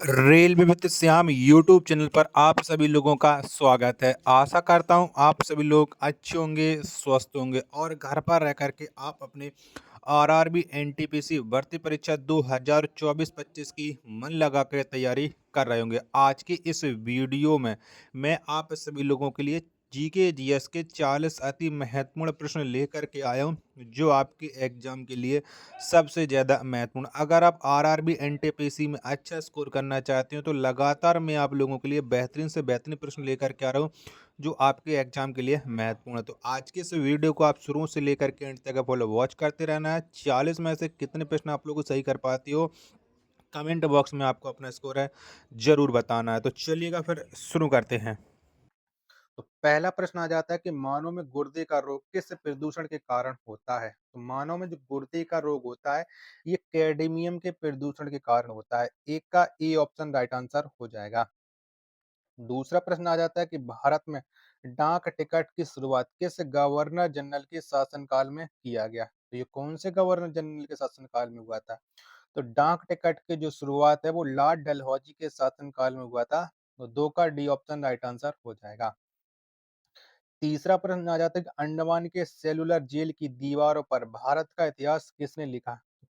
Railway with Shyam YouTube channel पर आप सभी लोगों का स्वागत है। आशा करता हूँ आप सभी लोग अच्छे होंगे, स्वस्थ होंगे और घर पर रह कर के आप अपने आरआरबी एनटीपीसी भर्ती परीक्षा 2024-25 की मन लगा कर तैयारी कर रहे होंगे। आज की इस वीडियो में मैं आप सभी लोगों के लिए जीके जीएस के 40 अति महत्वपूर्ण प्रश्न लेकर के आया हूँ, जो आपके एग्जाम के लिए सबसे ज़्यादा महत्वपूर्ण। अगर आप आरआरबी एनटीपीसी में अच्छा स्कोर करना चाहते हो तो लगातार मैं आप लोगों के लिए बेहतरीन से बेहतरीन प्रश्न लेकर के आ रहा हूँ, जो आपके एग्जाम के लिए महत्वपूर्ण है। तो आज के इस वीडियो को आप शुरू से लेकर के एंड तक फॉलो वॉच करते रहना है। 40 में से कितने प्रश्न आप लोग को सही कर पाती हो, कमेंट बॉक्स में आपको अपना स्कोर है जरूर बताना है। तो चलिएगा फिर शुरू करते हैं। तो पहला प्रश्न आ जाता है कि मानव में गुर्दे का रोग किस प्रदूषण के कारण होता है। तो मानव में जो गुर्दे का रोग होता है, ये कैडमियम के प्रदूषण के कारण होता है। एक का ए ऑप्शन राइट आंसर हो जाएगा। दूसरा प्रश्न आ जाता है कि भारत में डाक टिकट की शुरुआत किस गवर्नर जनरल के शासनकाल में किया गया। तो ये कौन से गवर्नर जनरल के शासनकाल में हुआ था। तो डाक टिकट की जो शुरुआत है वो लॉर्ड डलहौजी के शासनकाल में हुआ था। तो दो का डी ऑप्शन राइट आंसर हो जाएगा। तीसरा प्रश्न आ जाता है कि अंडमान के सेलुलर जेल की दीवारों पर भारत का इतिहास किसने लिखा।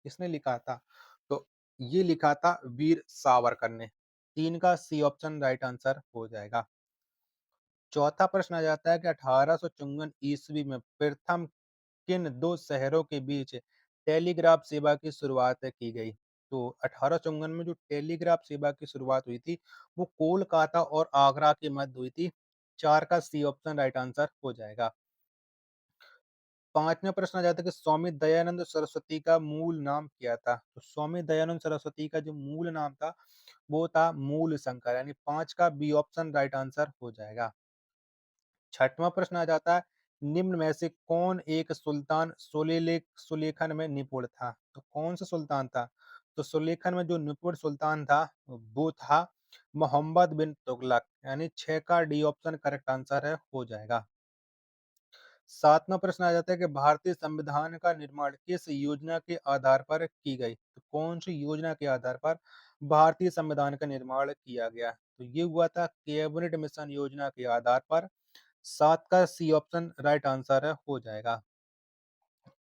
किसने लिखा था। तो ये लिखा था वीर सावरकर ने। तीन का सी ऑप्शन राइट आंसर हो जाएगा। चौथा प्रश्न आ जाता है कि 1854 ईस्वी में प्रथम किन दो शहरों के बीच टेलीग्राफ सेवा की शुरुआत की गई। तो 1854 में जो टेलीग्राफ सेवा की शुरुआत हुई थी वो कोलकाता और आगरा के मध्य हुई थी। चार का सी ऑप्शन राइट आंसर हो जाएगा। पांचवें प्रश्न आ जाता है कि स्वामी दयानंद सरस्वती का मूल नाम क्या था। तो स्वामी दयानंद सरस्वती का जो मूल नाम था वो था मूल शंकर, यानी पांच का बी ऑप्शन राइट आंसर हो जाएगा। छठवां प्रश्न आ जाता है निम्न में से कौन एक सुल्तान सुलेखन में निपुण था। तो कौन सा सुल्तान था। तो सुलेखन में जो निपुण सुल्तान था वो था मोहम्मद बिन तुगलक, यानी छह का डी ऑप्शन करेक्ट आंसर है हो जाएगा। सातवां प्रश्न आ जाता है कि भारतीय संविधान का निर्माण किस योजना के आधार पर की गई। तो कौन सी योजना के आधार पर भारतीय संविधान का निर्माण किया गया। तो ये हुआ था कैबिनेट मिशन योजना के आधार पर। सात का सी ऑप्शन राइट आंसर है हो जाएगा।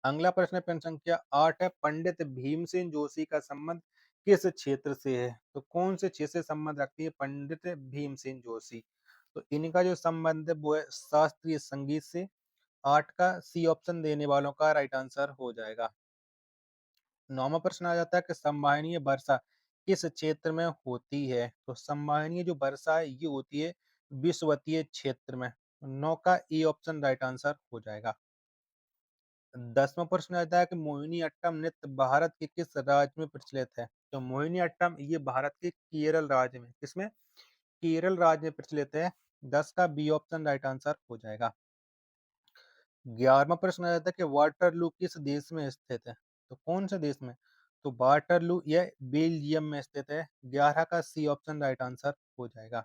अगला प्रश्न है प्रश्न संख्या 8 है पंडित भीमसेन जोशी का संबंध किस क्षेत्र से है। तो कौन से क्षेत्र से संबंध रखती है पंडित भीमसेन जोशी। तो इनका जो संबंध है वो है शास्त्रीय संगीत से। आठ का सी ऑप्शन देने वालों का राइट आंसर हो जाएगा। नौवां प्रश्न आ जाता है कि संवहनीय वर्षा किस क्षेत्र में होती है। तो संवहनीय जो वर्षा है ये होती है विषुवतीय क्षेत्र में। नौ का ए ऑप्शन राइट आंसर हो जाएगा। 10वां प्रश्न आता है कि मोहिनी अट्टम नृत्य भारत के किस राज्य में प्रचलित है। तो मोहिनी अट्टम ये भारत के केरल राज्य में, किसमें, केरल राज्य में प्रचलित है। 10 का बी ऑप्शन राइट आंसर हो जाएगा। 11वां प्रश्न आ जाता है कि वाटरलू किस देश में स्थित है। तो कौन से देश में। तो वाटरलू यह बेल्जियम में स्थित है। 11 का सी ऑप्शन राइट आंसर हो जाएगा।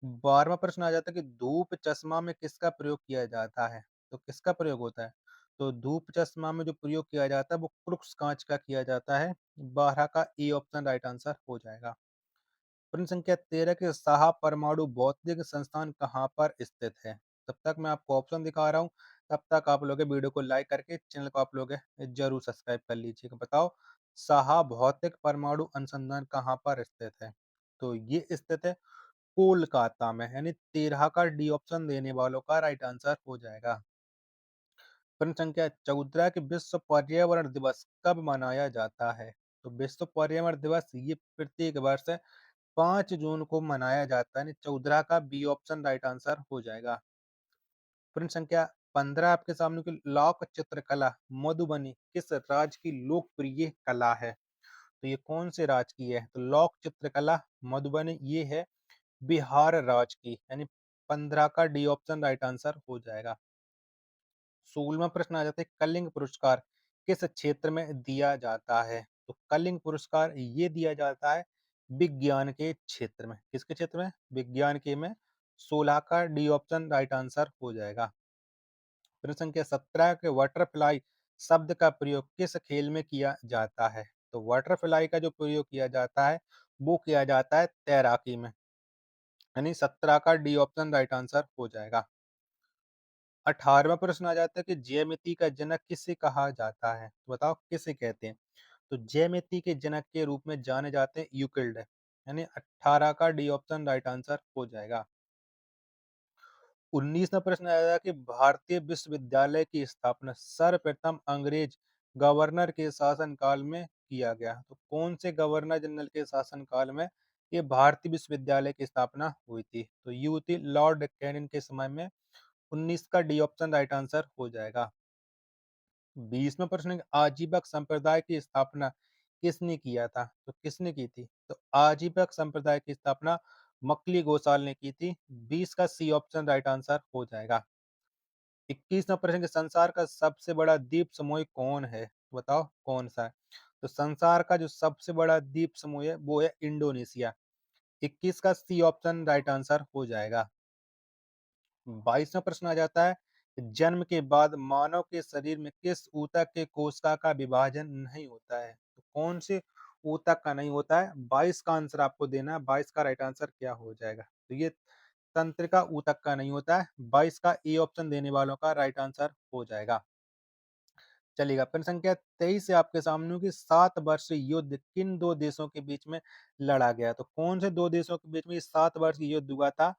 12वां प्रश्न आ जाता है कि धूप चश्मा में किसका प्रयोग किया जाता है। तो किसका प्रयोग होता है। तो धूप चश्मा में जो प्रयोग किया जाता है वो क्रुक्स कांच का किया जाता है। 12 का ए ऑप्शन राइट आंसर हो जाएगा। प्रश्न संख्या 13 के साहा परमाणु भौतिक संस्थान कहाँ पर स्थित है। तब तक मैं आपको ऑप्शन दिखा रहा हूँ, तब तक आप लोग वीडियो को लाइक करके चैनल को आप लोग जरूर सब्सक्राइब कर लीजिएगा। बताओ साहा भौतिक परमाणु अनुसंधान कहाँ पर स्थित है। तो ये स्थित है कोलकाता में, यानी 13 का डी ऑप्शन देने वालों का राइट आंसर हो जाएगा। प्रश्न संख्या 14 कि विश्व पर्यावरण दिवस कब मनाया जाता है। तो विश्व पर्यावरण दिवस ये प्रत्येक वर्ष 5 जून को मनाया जाता है, यानी 14 का बी ऑप्शन राइट आंसर हो जाएगा। प्रश्न संख्या 15 आपके सामने की लौह चित्रकला मधुबनी किस राज्य की लोकप्रिय कला है। तो ये कौन से राज्य की है। तो लौह चित्रकला मधुबनी ये है बिहार राज्य की, यानी 15 का डी ऑप्शन राइट आंसर हो जाएगा। 16वां प्रश्न आ जाता है कलिंग पुरस्कार किस क्षेत्र में दिया जाता है। तो कलिंग पुरस्कार ये दिया जाता है विज्ञान के क्षेत्र में। किसके क्षेत्र में, विज्ञान के में। 16 का डी ऑप्शन राइट आंसर हो जाएगा। प्रश्न संख्या 17 के बटरफ्लाई शब्द का प्रयोग किस खेल में किया जाता है। तो बटरफ्लाई का जो प्रयोग किया जाता है वो किया जाता है तैराकी में। यानी 17 का डी ऑप्शन राइट आंसर हो जाएगा। 18वां प्रश्न आ जाता है कि ज्यामिति का जनक किसे कहा जाता है? तो बताओ किसे कहते हैं? तो ज्यामिति के जनक के रूप में जाने जाते हैं यूक्लिड। यानी 18 का डी ऑप्शन राइट आंसर हो जाएगा। 19वां प्रश्न आएगा कि भारतीय विश्वविद्यालय की स्थापना सर्वप्रथम अंग्रेज गवर्नर के शासनकाल में किया गया। तो कौन से गवर्नर जनरल के शासनकाल में ये भारतीय विश्वविद्यालय की स्थापना हुई थी? तो ये हुई थी लॉर्ड कैनिंग के समय में। 19 का डी ऑप्शन राइट आंसर हो जाएगा। 20वां प्रश्न है, आजीवक संप्रदाय की स्थापना किसने किया था? तो किसने की थी? तो आजीवक संप्रदाय की स्थापना मक्खली गोसाल ने की थी। 20 का सी ऑप्शन राइट आंसर हो जाएगा। 21वां प्रश्न है, संसार का सबसे बड़ा द्वीप समूह कौन है? बताओ कौन सा है? तो संसार का जो सबसे बड़ा द्वीप समूह है वो है इंडोनेशिया। 21 का सी ऑप्शन राइट आंसर हो जाएगा। 22वां प्रश्न आ जाता है, जन्म के बाद मानव के शरीर में किस ऊतक के कोशिका का विभाजन नहीं होता है? तो कौन से ऊतक का नहीं होता है? 22 का आंसर आपको देना है। 22 का राइट आंसर क्या हो जाएगा? तो ये तंत्रिका ऊतक का नहीं होता है। 22 का ए ऑप्शन देने वालों का राइट आंसर हो जाएगा। चलेगा। प्रश्न संख्या 23 से आपके सामने कि 7 वर्षीय युद्ध किन दो देशों के बीच में लड़ा गया? तो कौन से दो देशों के बीच में ये 7 वर्षीय युद्ध हुआ था?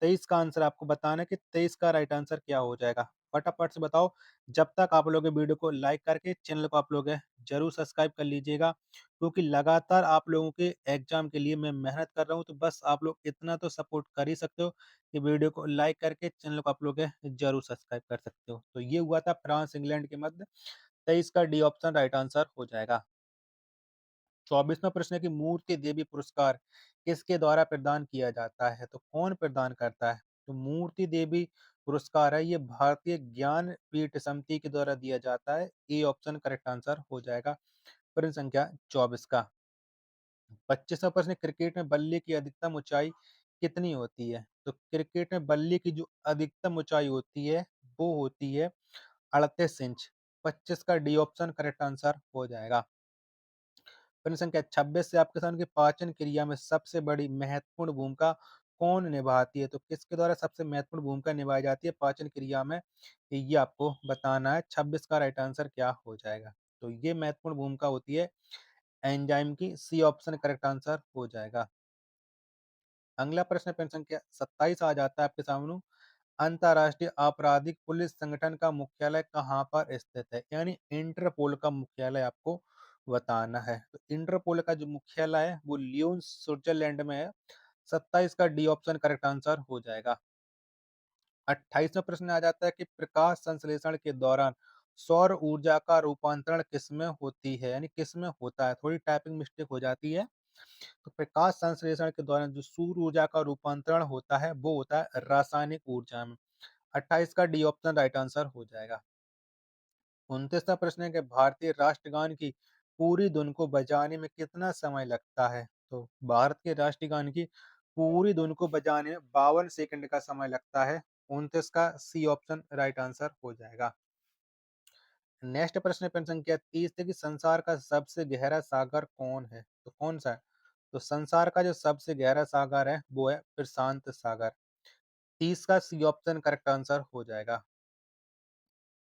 23 का आंसर आपको बताना है कि 23 का राइट आंसर क्या हो जाएगा? फटाफट से बताओ। जब तक आप लोग वीडियो को लाइक करके चैनल को आप लोग जरूर सब्सक्राइब कर लीजिएगा, क्योंकि लगातार आप लोगों के एग्जाम के लिए मैं मेहनत कर रहा हूँ। तो बस आप लोग इतना तो सपोर्ट कर ही सकते हो कि वीडियो को लाइक करके चैनल को आप लोग जरूर सब्सक्राइब कर सकते हो। तो ये हुआ था फ्रांस इंग्लैंड के मध्य। 23 का डी ऑप्शन राइट आंसर हो जाएगा। 24वां प्रश्न है कि मूर्ति देवी पुरस्कार किसके द्वारा प्रदान किया जाता है? तो कौन प्रदान करता है? तो मूर्ति देवी पुरस्कार है ये भारतीय ज्ञान पीठ समिति के द्वारा दिया जाता है। ए ऑप्शन करेक्ट आंसर हो जाएगा। प्रश्न संख्या 24 का 25वां प्रश्न, क्रिकेट में बल्ले की अधिकतम ऊंचाई कितनी होती है? तो क्रिकेट में बल्ले की जो अधिकतम ऊंचाई होती है वो होती है 38 इंच। 25 का डी ऑप्शन करेक्ट आंसर हो जाएगा। प्रश्न संख्या 26 से आपके सामने कि पाचन क्रिया में सबसे बड़ी महत्वपूर्ण भूमिका कौन निभाती है? तो किसके द्वारा सबसे महत्वपूर्ण भूमिका निभाई जाती है पाचन क्रिया में? ये आपको बताना है। 26 का राइट आंसर क्या हो जाएगा? तो ये महत्वपूर्ण भूमिका होती है एंजाइम की। सी ऑप्शन करेक्ट आंसर हो जाएगा। अगला प्रश्न प्रश्न संख्या 27 आ जाता है आपके सामने। अंतर्राष्ट्रीय आपराधिक पुलिस संगठन का मुख्यालय कहाँ पर स्थित है? यानी इंटरपोल का मुख्यालय आपको बताना है। तो इंटरपोल का जो मुख्यालय है वो लियोन स्विट्जरलैंड में है। 27 का डी ऑप्शन करेक्ट आंसर हो जाएगा। 28वां प्रश्न आ जाता है कि प्रकाश संश्लेषण के दौरान सौर ऊर्जा का रूपांतरण किसमें होती है? यानी किसमें होता है? थोड़ी टाइपिंग मिस्टेक हो जाती है। तो प्रकाश संश्लेषण के दौरान जो सौर ऊर्जा का रूपांतरण होता है वो होता है रासायनिक ऊर्जा में। 28 का डी ऑप्शन राइट आंसर हो जाएगा। 29वां प्रश्न है कि भारतीय राष्ट्रगान की पूरी धुन को बजाने में कितना समय लगता है? तो भारत के राष्ट्रगान की पूरी धुन को बजाने में 52 सेकंड का समय लगता है। 29 का सी ऑप्शन राइट आंसर हो जाएगा। नेक्स्ट प्रश्न है प्रश्न संख्या 30 है कि संसार का सबसे गहरा सागर कौन है? तो कौन सा है? तो संसार का जो सबसे गहरा सागर है वो है प्रशांत सागर। 30 का सी ऑप्शन करेक्ट आंसर हो जाएगा।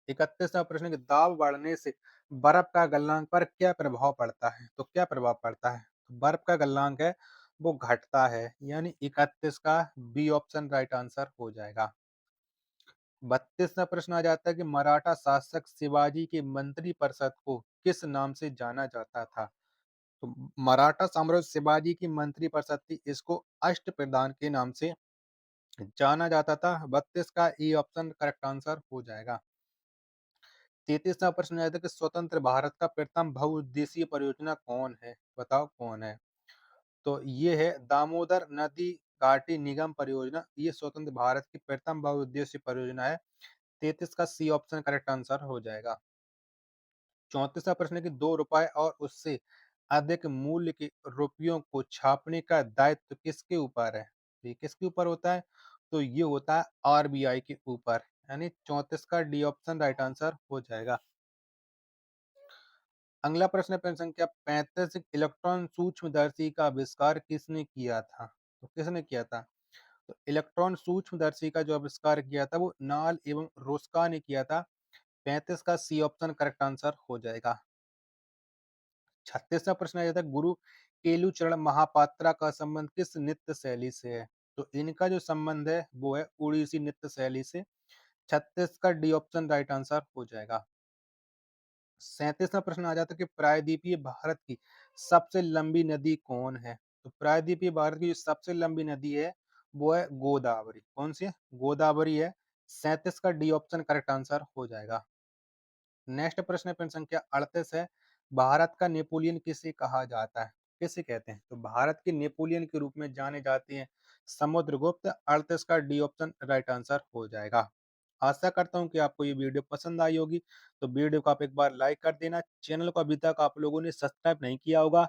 31वां प्रश्न, कि दाब बढ़ने से बर्फ का गलनांक पर क्या प्रभाव पड़ता है? तो क्या प्रभाव पड़ता है? तो बर्फ का गलनांक है वो घटता है। यानी 31 का बी ऑप्शन राइट आंसर हो जाएगा। 32वां प्रश्न आ जाता है कि मराठा शासक शिवाजी के मंत्री परिषद को किस नाम से जाना जाता था? तो मराठा साम्राज्य शिवाजी की मंत्री परिषद थी, इसको अष्टप्रधान के नाम से जाना जाता था। 32 का ई ऑप्शन करेक्ट आंसर हो जाएगा। 33वां प्रश्न आया था कि स्वतंत्र भारत का प्रथम बहुउद्देशीय परियोजना कौन है? बताओ कौन है? तो ये है दामोदर नदी घाटी निगम परियोजना। ये स्वतंत्र भारत की प्रथम बहुउद्देशीय परियोजना है। 33 का सी ऑप्शन करेक्ट आंसर हो जाएगा। 34वां प्रश्न है कि 2 रुपए और उससे अधिक मूल्य के रुपयों को छापने का दायित्व किसके ऊपर है? तो ये किसके ऊपर होता है? तो ये होता है आरबीआई के ऊपर। यानी 34 का डी ऑप्शन राइट आंसर हो जाएगा। अगला प्रश्न है प्रश्न संख्या 35। इलेक्ट्रॉन सूक्ष्मदर्शी का आविष्कार किसने किया था? तो किसने किया था? तो इलेक्ट्रॉन सूक्ष्मदर्शी का जो आविष्कार किया था वो नाल एवं रोस्का ने किया था। 35 का सी ऑप्शन करेक्ट आंसर हो जाएगा। 36वां प्रश्न आ जाता है, गुरु केलुचरण महापात्रा का संबंध किस नृत्य शैली से है? तो इनका जो संबंध है वो है उड़ीसी नृत्य शैली से। 36 का डी ऑप्शन राइट आंसर हो जाएगा। 37वां प्रश्न आ जाता है कि प्रायद्वीपीय भारत की सबसे लंबी नदी कौन है? तो प्रायद्वीपीय भारत की जो सबसे लंबी नदी है वो है गोदावरी। कौन सी है? गोदावरी है। 37 का डी ऑप्शन करेक्ट आंसर हो जाएगा। नेक्स्ट प्रश्न है प्रश्न संख्या 38 है, भारत का नेपोलियन किसे कहा जाता है? किसे कहते हैं? तो भारत के नेपोलियन के रूप में जाने जाते हैं समुद्रगुप्त। 38 का डी ऑप्शन राइट आंसर हो जाएगा। आशा करता हूँ कि आपको ये वीडियो पसंद आई होगी। तो वीडियो को आप एक बार लाइक कर देना। चैनल को अभी तक आप लोगों ने सब्सक्राइब नहीं किया होगा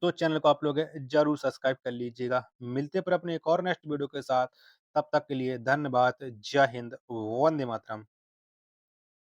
तो चैनल को आप लोग जरूर सब्सक्राइब कर लीजिएगा। मिलते हैं फिर अपने एक और नेक्स्ट वीडियो के साथ। तब तक के लिए धन्यवाद। जय हिंद, वंदे मातरम।